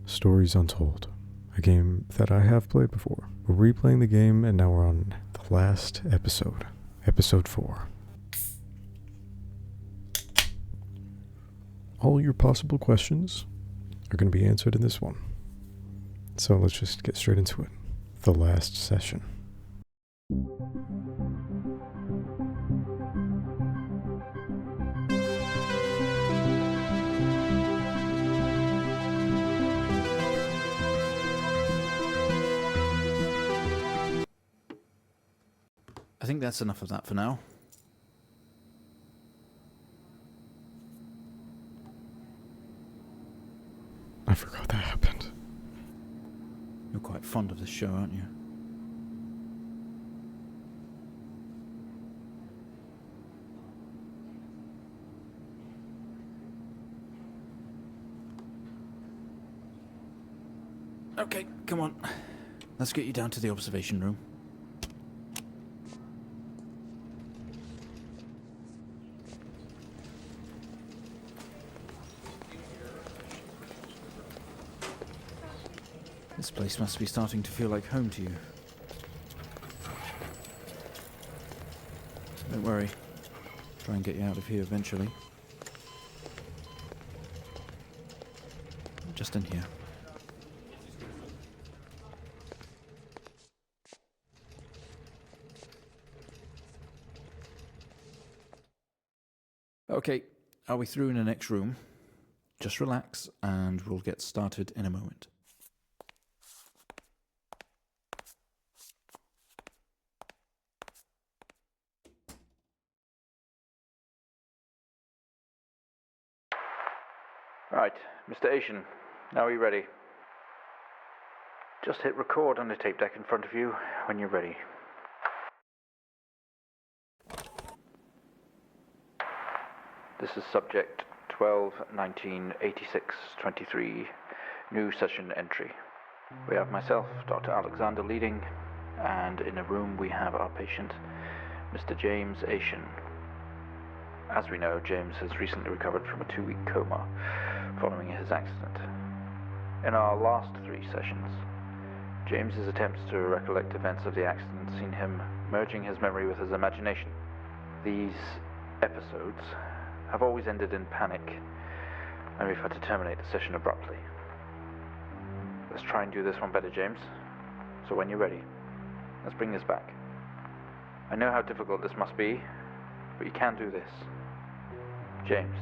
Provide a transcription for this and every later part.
Stories Untold, a game that I have played before. We're replaying the game, and now we're on the last episode, episode 4. All your possible questions are going to be answered in this one. So let's just get straight into it. The last session. I think that's enough of that for now. I forgot that happened. You're quite fond of this show, aren't you? Okay, come on. Let's get you down to the observation room. This place must be starting to feel like home to you. Don't worry. Try and get you out of here eventually. Just in here. Okay, are we through in the next room? Just relax and we'll get started in a moment. Right, Mr. Asian, now are you ready? Just hit record on the tape deck in front of you when you're ready. This is subject 12-19-86-23, new session entry. We have myself, Dr. Alexander, leading, and in a room we have our patient, Mr. James Asian. As we know, James has recently recovered from a 2-week coma following his accident. In our last 3 sessions, James's attempts to recollect events of the accident seen him merging his memory with his imagination. These episodes have always ended in panic, and we've had to terminate the session abruptly. Let's try and do this one better, James. So when you're ready, let's bring this back. I know how difficult this must be, but you can do this. James,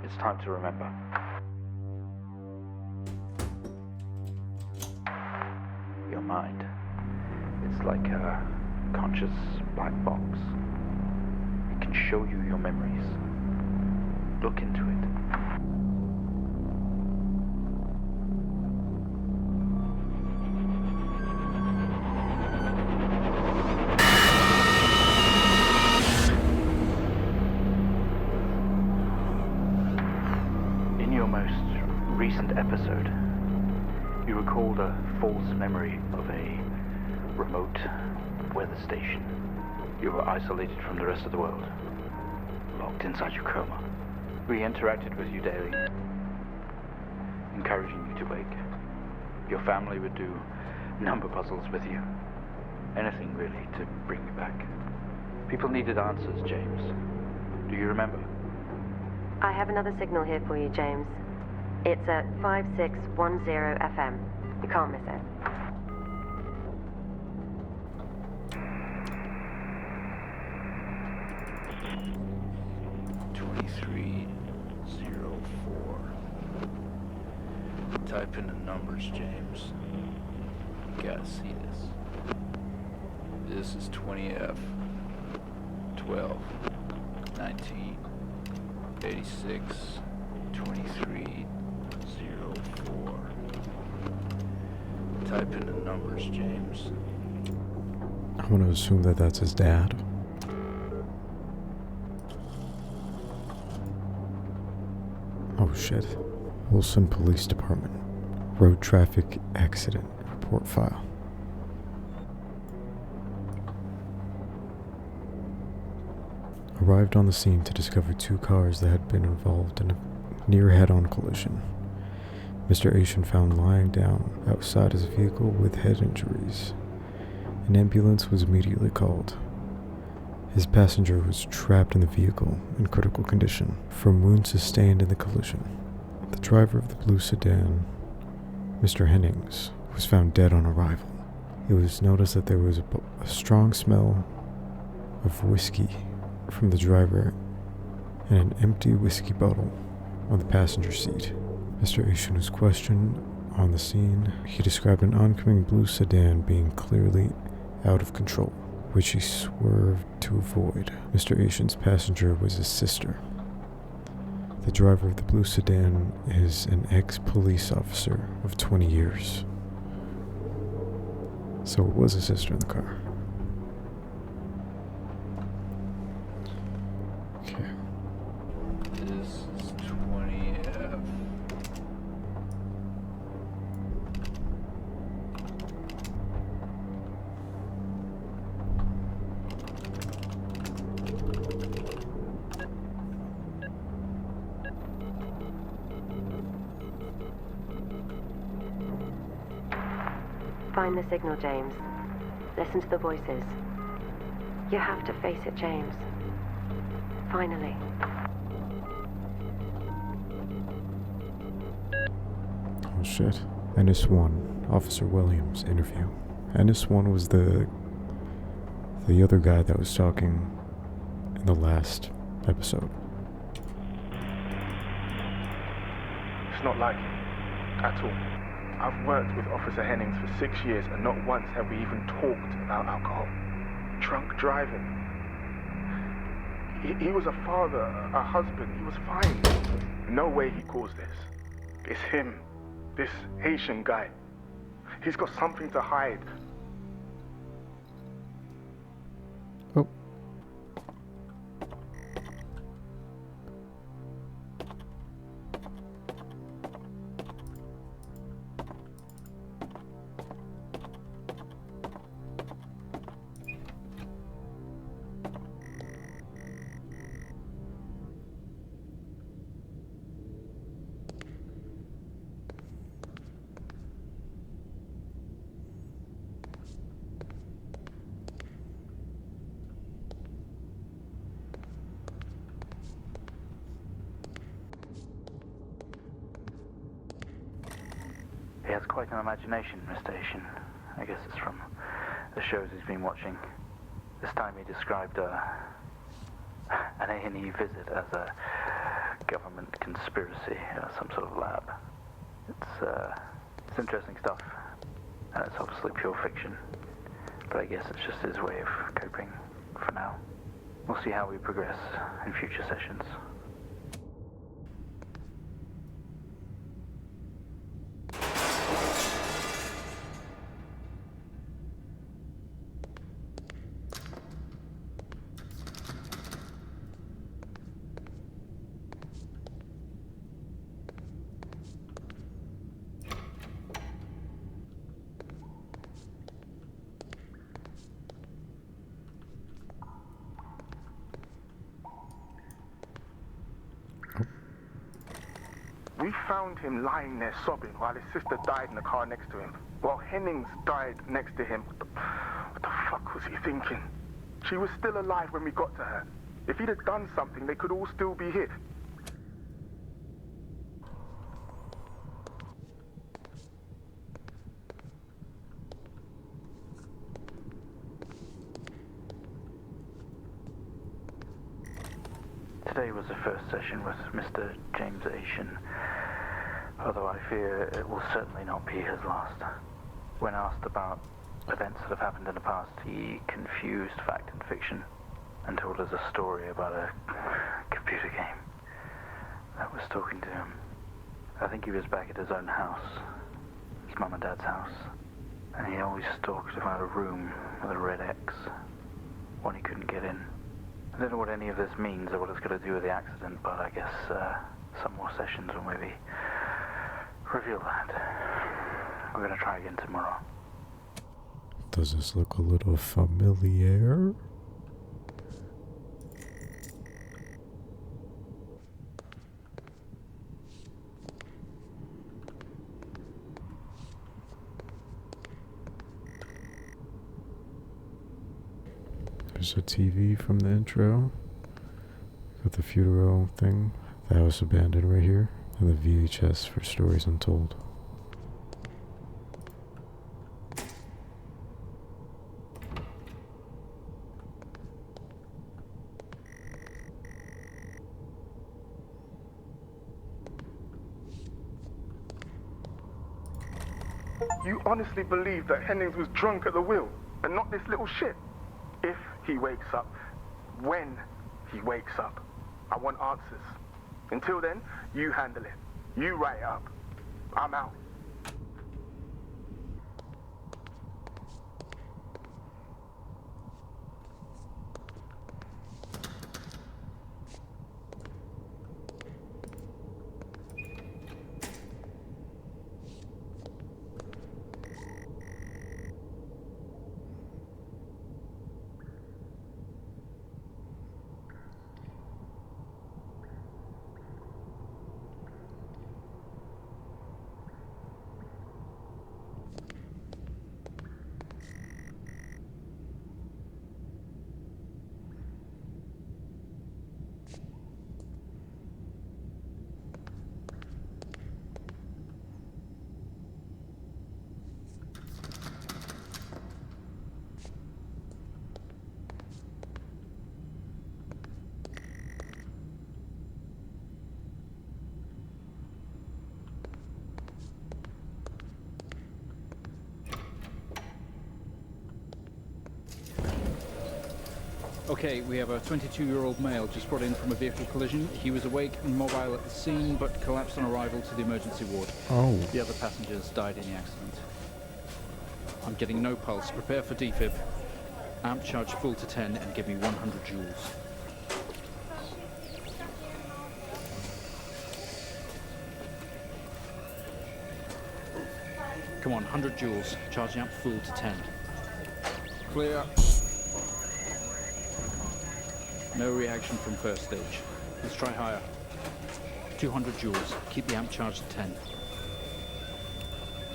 it's time to remember. Your mind, it's like a conscious black box. It can show you your memories. Look into it. In your most recent episode, you recalled a false memory of a remote weather station. You were isolated from the rest of the world, locked inside your coma. We interacted with you daily, encouraging you to wake. Your family would do number puzzles with you. Anything really to bring you back. People needed answers, James. Do you remember? I have another signal here for you, James. It's at 5610 FM. You can't miss it. Type in the numbers, James. You gotta see this. This is 20F 12 19 86 23 04. Type in the numbers, James. I want to assume that that's his dad. Oh shit. Wilson Police Department. Road traffic accident report file. Arrived on the scene to discover 2 cars that had been involved in a near head-on collision. Mr. Asian found lying down outside his vehicle with head injuries. An ambulance was immediately called. His passenger was trapped in the vehicle in critical condition from wounds sustained in the collision. The driver of the blue sedan, Mr. Hennings, was found dead on arrival. It was noticed that there was a strong smell of whiskey from the driver and an empty whiskey bottle on the passenger seat. Mr. Asian was questioned on the scene. He described an oncoming blue sedan being clearly out of control, which he swerved to avoid. Mr. Asian's passenger was his sister. The driver of the blue sedan is an ex-police officer of 20 years. So it was a sister in the car. Okay. This is 20F. Find the signal, James. Listen to the voices. You have to face it, James. Finally. Oh shit. NS1, Officer Williams interview. NS1 was the other guy that was talking in the last episode. It's not like him, at all. I've worked with Officer Hennings for 6 years, and not once have we even talked about alcohol. Drunk driving. He was a father, a husband. He was fine. No way he caused this. It's him, this Haitian guy. He's got something to hide. Oh. He has quite an imagination, Mr. Asian. I guess it's from the shows he's been watching. This time he described an A&E visit as a government conspiracy, some sort of lab. It's interesting stuff, and it's obviously pure fiction. But I guess it's just his way of coping for now. We'll see how we progress in future sessions. We found him lying there sobbing while his sister died in the car next to him, while Hennings died next to him. What the fuck was he thinking? She was still alive when we got to her. If he'd have done something, they could all still be here. Today was the first session with Mr. James Asian, although I fear it will certainly not be his last. When asked about events that have happened in the past, he confused fact and fiction and told us a story about a computer game that was talking to him. I think he was back at his own house, his mum and dad's house, and he always talked about a room with a red X, one he couldn't get in. I don't know what any of this means or what it's got to do with the accident, but I guess some more sessions will maybe reveal that. We're going to try again tomorrow. Does this look a little familiar? There's a TV from the intro. Got the funeral thing. The house abandoned right here. And the VHS for Stories Untold. You honestly believe that Hennings was drunk at the wheel and not this little shit? If he wakes up, when he wakes up, I want answers. Until then, you handle it. You write it up. I'm out. Okay, we have a 22-year-old male just brought in from a vehicle collision. He was awake and mobile at the scene, but collapsed on arrival to the emergency ward. Oh. The other passengers died in the accident. I'm getting no pulse. Prepare for defib. Amp charge full to 10 and give me 100 joules. Come on, 100 joules. Charging amp full to 10. Clear. No reaction from first stage. Let's try higher. 200 joules. Keep the amp charged at 10.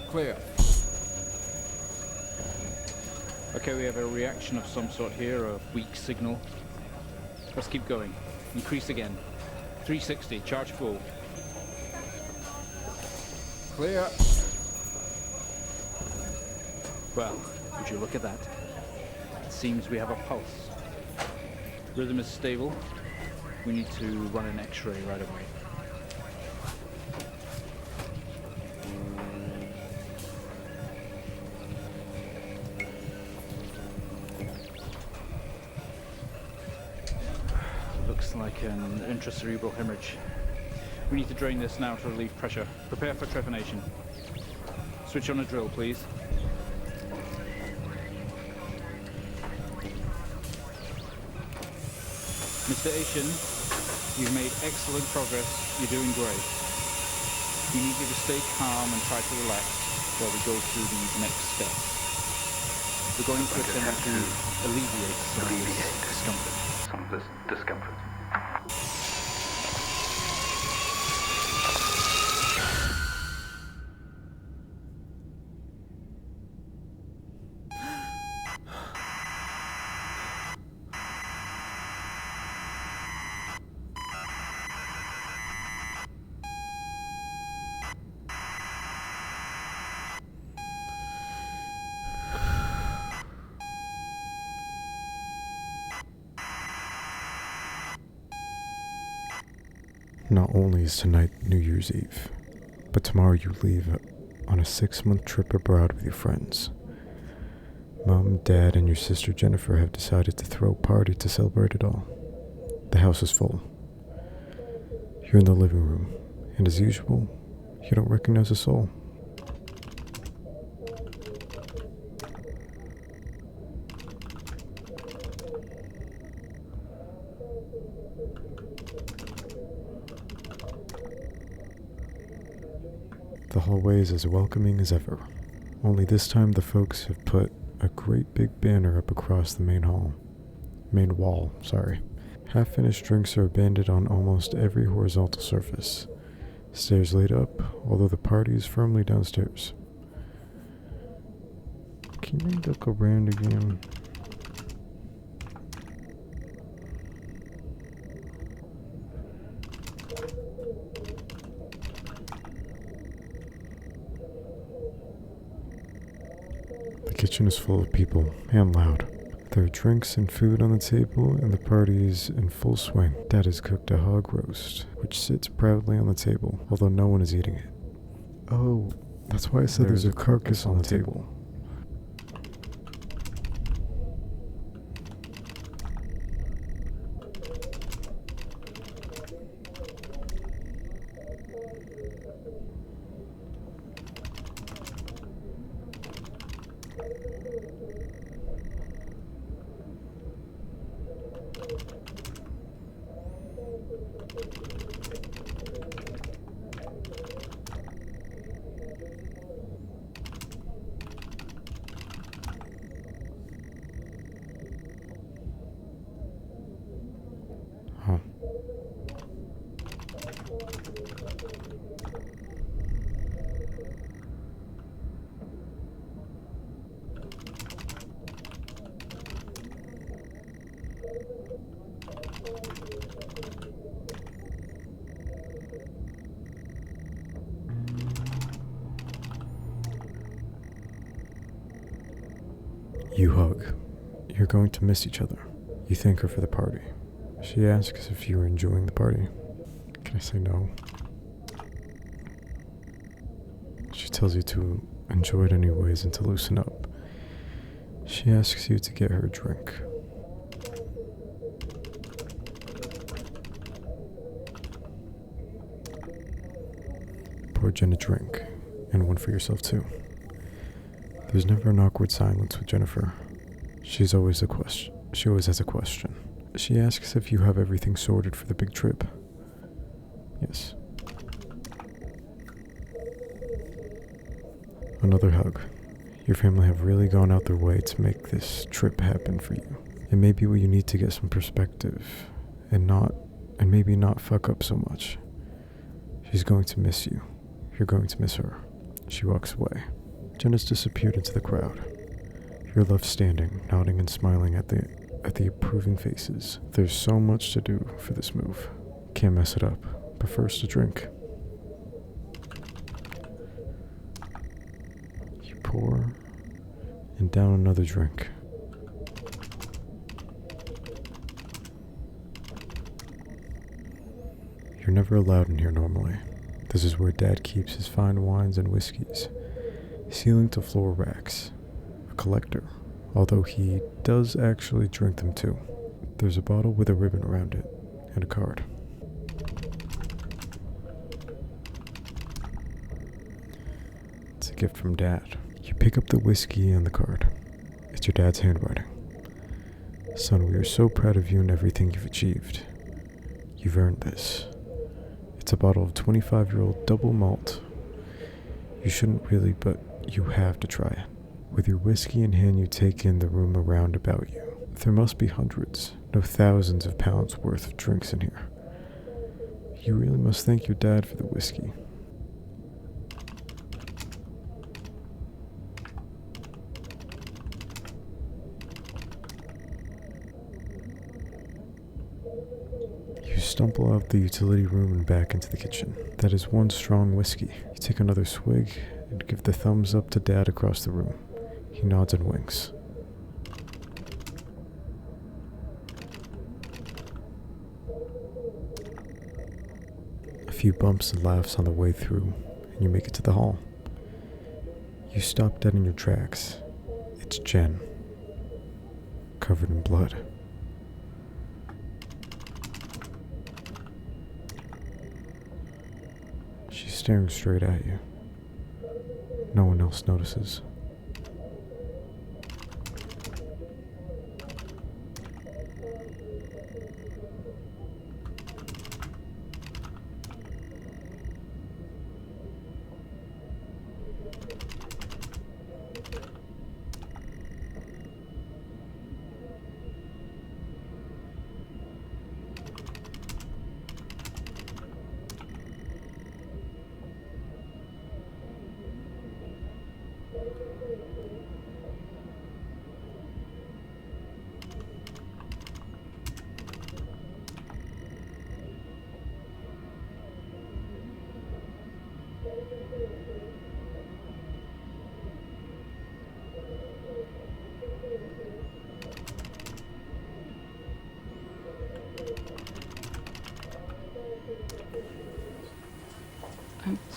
Clear. Okay, we have a reaction of some sort here, a weak signal. Let's keep going. Increase again. 360, charge full. Clear. Well, would you look at that? It seems we have a pulse. Rhythm is stable. We need to run an X-ray right away. Looks like an intracerebral hemorrhage. We need to drain this now to relieve pressure. Prepare for trepanation. Switch on a drill, please. Mr. Asian, you've made excellent progress. You're doing great. We need you to stay calm and try to relax while we go through these next steps. We're going to attempt to alleviate some of this discomfort. Not only is tonight New Year's Eve, but tomorrow you leave on a 6-month trip abroad with your friends. Mom, Dad, and your sister Jennifer have decided to throw a party to celebrate it all. The house is full. You're in the living room, and as usual, you don't recognize a soul. The hallway is as welcoming as ever, only this time the folks have put a great big banner up across the main wall. Half-finished drinks are abandoned on almost every horizontal surface. Stairs laid up, although the party is firmly downstairs. Can you look around again? The kitchen is full of people and loud. There are drinks and food on the table, and the party is in full swing. Dad has cooked a hog roast, which sits proudly on the table, although no one is eating it. Oh, that's why I said there's a carcass on the table. Huh. You hug. You're going to miss each other. You thank her for the party. She asks if you are enjoying the party. Can I say no? She tells you to enjoy it anyways and to loosen up. She asks you to get her a drink. Pour Jen a drink, and one for yourself too. There's never an awkward silence with Jennifer. She always has a question. She asks if you have everything sorted for the big trip. Yes. Another hug. Your family have really gone out their way to make this trip happen for you. It may be what you need to get some perspective and maybe not fuck up so much. She's going to miss you. You're going to miss her. She walks away. Jen has disappeared into the crowd. You're left standing, nodding and smiling at the approving faces. There's so much to do for this move. Can't mess it up. But first, a drink. You pour and down another drink. You're never allowed in here normally. This is where Dad keeps his fine wines and whiskeys. Ceiling-to-floor racks. A collector, although he does actually drink them too. There's a bottle with a ribbon around it, and a card. It's a gift from Dad. You pick up the whiskey and the card. It's your dad's handwriting. Son, we are so proud of you and everything you've achieved. You've earned this. It's a bottle of 25-year-old double malt. You shouldn't really, but you have to try it. With your whiskey in hand, you take in the room around about you. There must be hundreds, no thousands of pounds worth of drinks in here. You really must thank your dad for the whiskey. You stumble out the utility room and back into the kitchen. That is one strong whiskey. You take another swig and give the thumbs up to Dad across the room. He nods and winks. A few bumps and laughs on the way through, and you make it to the hall. You stop dead in your tracks. It's Jen, covered in blood. She's staring straight at you. No one else notices.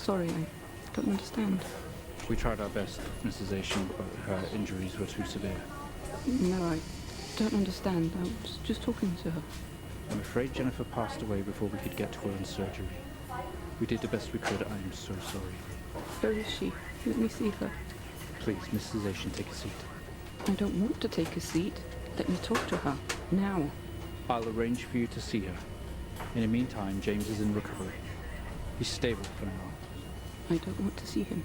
sorry, I don't understand. We tried our best, Mrs. Asian, but her injuries were too severe. No, I don't understand. I was just talking to her. I'm afraid Jennifer passed away before we could get to her in surgery. We did the best we could. I am so sorry. Where is she? Let me see her. Please, Mrs. Asian, take a seat. I don't want to take a seat. Let me talk to her. Now. I'll arrange for you to see her. In the meantime, James is in recovery. He's stable for now. I don't want to see him.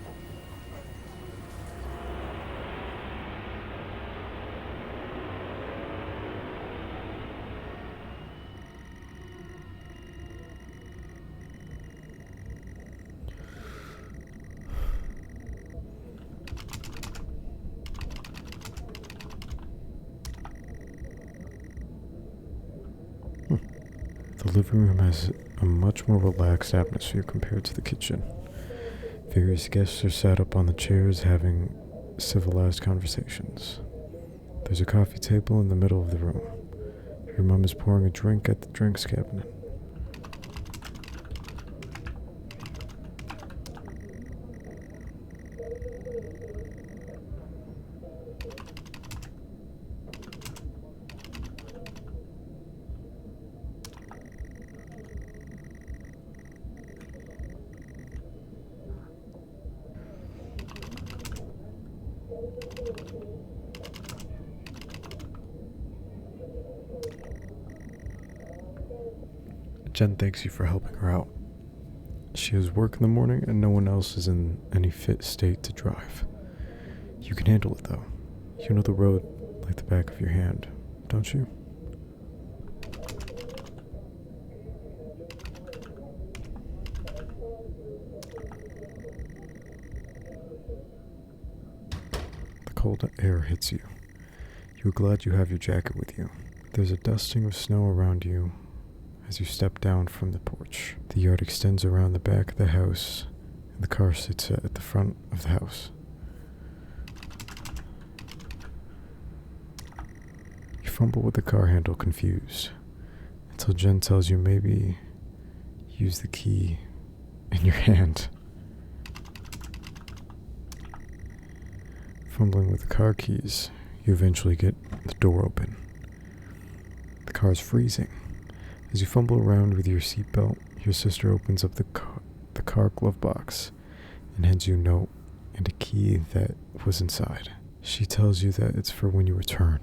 The living room has a much more relaxed atmosphere compared to the kitchen. Various guests are sat up on the chairs having civilized conversations. There's a coffee table in the middle of the room. Your mom is pouring a drink at the drinks cabinet. Jen thanks you for helping her out. She has work in the morning and no one else is in any fit state to drive. You can handle it though. You know the road like the back of your hand, don't you? The cold air hits you. You are glad you have your jacket with you. There's a dusting of snow around you as you step down from the porch. The yard extends around the back of the house, and the car sits at the front of the house. You fumble with the car handle, confused, until Jen tells you maybe use the key in your hand. Fumbling with the car keys, you eventually get the door open. The car's freezing. As you fumble around with your seatbelt, your sister opens up the car glove box and hands you a note and a key that was inside. She tells you that it's for when you return.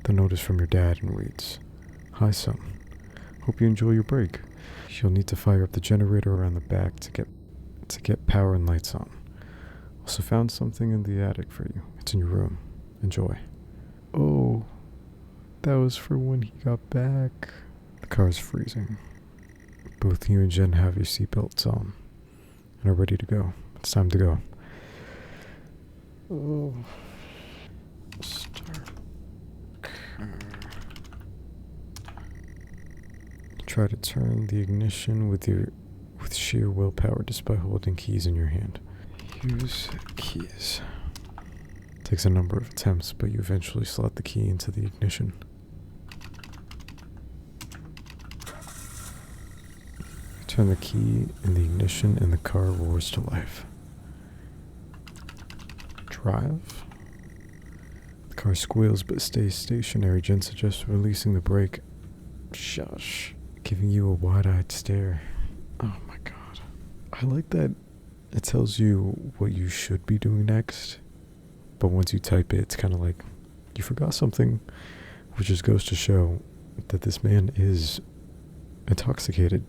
The note is from your dad and reads, "Hi son, hope you enjoy your break. You'll need to fire up the generator around the back to get power and lights on. Also found something in the attic for you. It's in your room. Enjoy." Oh, that was for when he got back. The car is freezing. Both you and Jen have your seatbelts on and are ready to go. It's time to go. Oh, start car. Try to turn the ignition with sheer willpower despite holding keys in your hand. Use keys. Takes a number of attempts, but you eventually slot the key into the ignition. Turn the key in the ignition and the car roars to life. Drive. The car squeals but stays stationary. Jen suggests releasing the brake. Shush. Giving you a wide-eyed stare. Oh my god. I like that it tells you what you should be doing next. But once you type it, it's kind of like, you forgot something, which just goes to show that this man is intoxicated.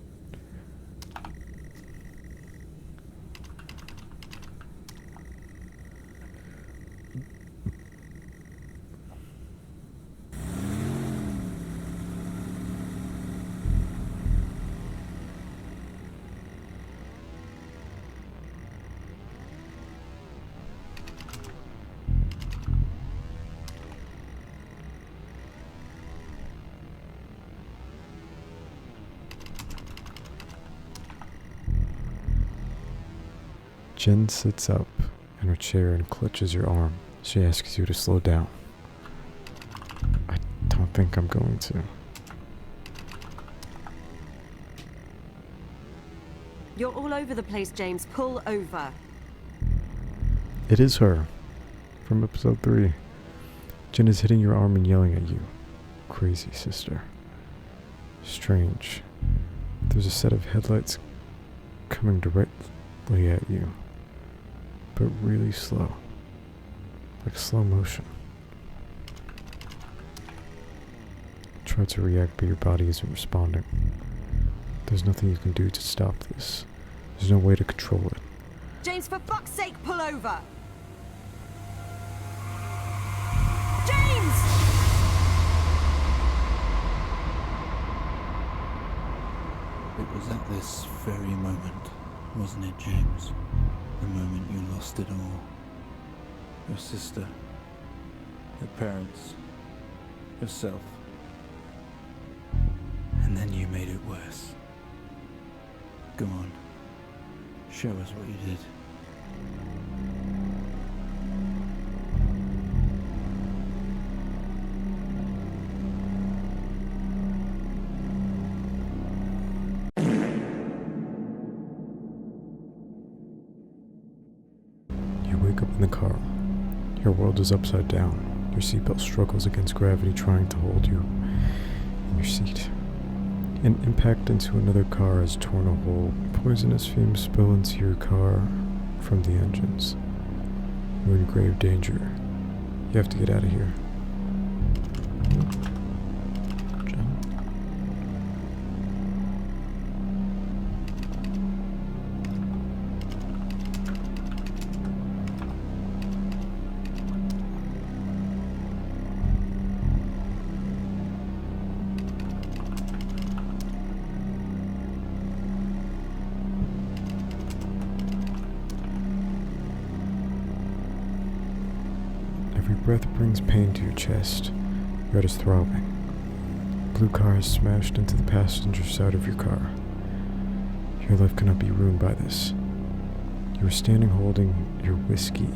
Jen sits up in her chair and clutches your arm. She asks you to slow down. I don't think I'm going to. You're all over the place, James. Pull over. It is her. From episode 3. Jen is hitting your arm and yelling at you. Crazy sister. Strange. There's a set of headlights coming directly at you, but really slow. Like slow motion. Try to react, but your body isn't responding. There's nothing you can do to stop this. There's no way to control it. James, for fuck's sake, pull over! James! It was at this very moment, wasn't it, James? The moment you lost it all. Your sister, your parents, yourself. And then you made it worse. Go on. Show us what you did. You wake up in the car. Your world is upside down. Your seatbelt struggles against gravity, trying to hold you in your seat. An impact into another car has torn a hole. Poisonous fumes spill into your car from the engines. You're in grave danger. You have to get out of here. Jen? Every breath brings pain to your chest. Your head is throbbing. Blue car has smashed into the passenger side of your car. Your life cannot be ruined by this. You are standing holding your whiskey,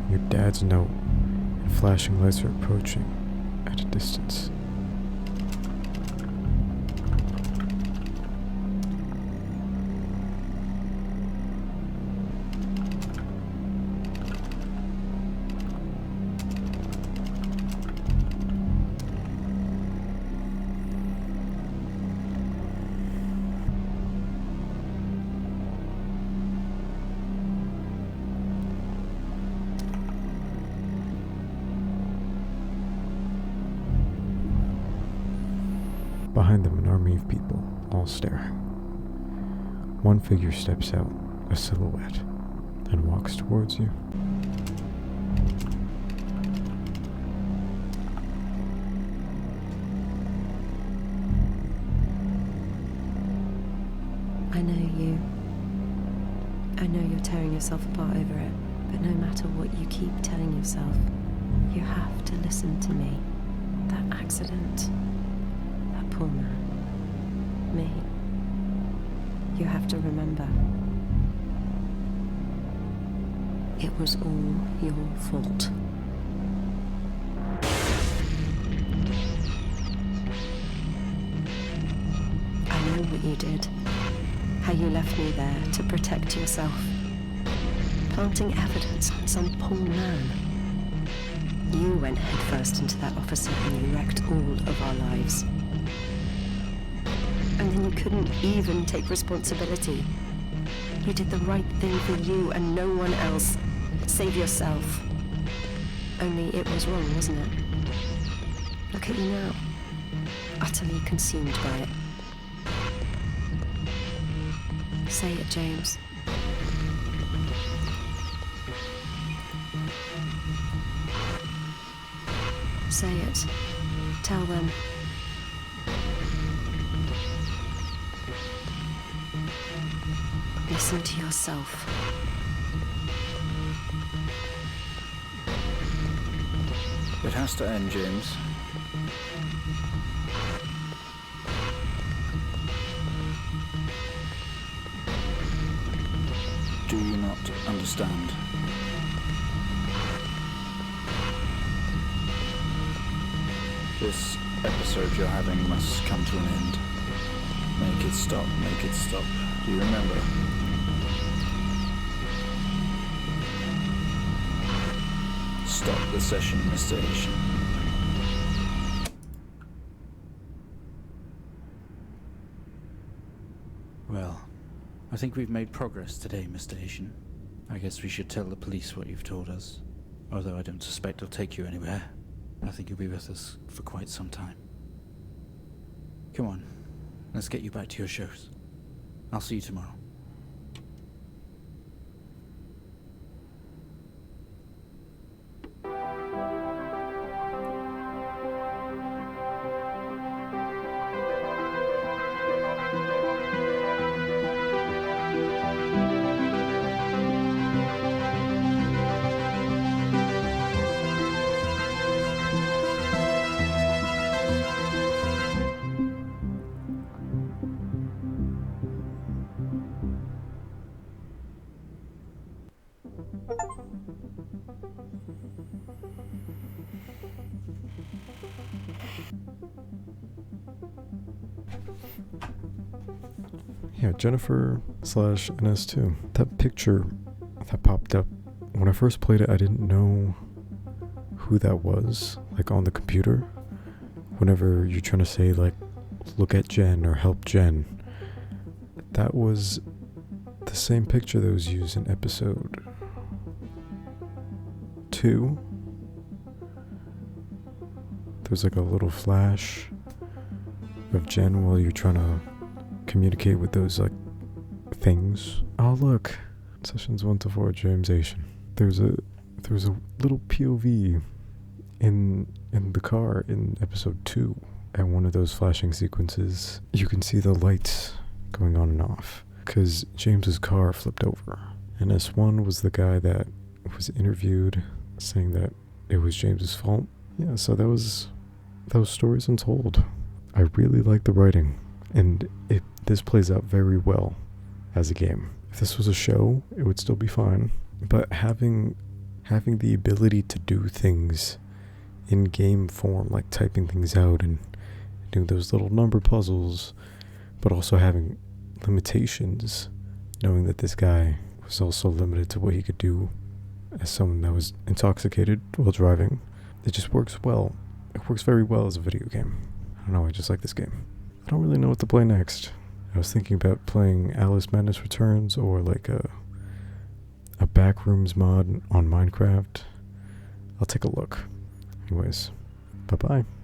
your dad's note, and flashing lights are approaching at a distance. Behind them, an army of people, all staring. One figure steps out, a silhouette, and walks towards you. I know you. I know you're tearing yourself apart over it, but no matter what you keep telling yourself, you have to listen to me. That accident, that poor man, me. You have to remember. It was all your fault. I know what you did. How you left me there to protect yourself. Planting evidence on some poor man. You went headfirst into that officer and you wrecked all of our lives. And then you couldn't even take responsibility. You did the right thing for you and no one else. Save yourself. Only it was wrong, wasn't it? Look at you now. Utterly consumed by it. Say it, James. Say it. Tell them. Listen to yourself. It has to end, James. Do you not understand? This episode you're having must come to an end. Make it stop, make it stop. Do you remember? stop the session, Mr. Asian. Well, I think we've made progress today, Mr. Asian. I guess we should tell the police what you've told us. Although I don't suspect they'll take you anywhere. I think you'll be with us for quite some time. Come on, let's get you back to your shows. I'll see you tomorrow. Yeah, Jennifer/NS2. That picture that popped up, when I first played it, I didn't know who that was, like on the computer. Whenever you're trying to say, like, look at Jen or help Jen, that was the same picture that was used in episode 2. There's like a little flash of Jen while you're trying to communicate with those like things. Oh look, sessions 1 to 4, James Asian. There's a little POV in the car in episode 2. At one of those flashing sequences, you can see the lights going on and off because James's car flipped over. And S1 was the guy that was interviewed saying that it was James's fault. Yeah, so that was stories Untold. I really like the writing, and this plays out very well as a game. If this was a show, it would still be fine. But having the ability to do things in game form, like typing things out and doing those little number puzzles, but also having limitations, knowing that this guy was also limited to what he could do as someone that was intoxicated while driving, it just works well. It works very well as a video game. I don't know, I just like this game. I don't really know what to play next. I was thinking about playing Alice Madness Returns or like a Backrooms mod on Minecraft. I'll take a look. Anyways, bye-bye.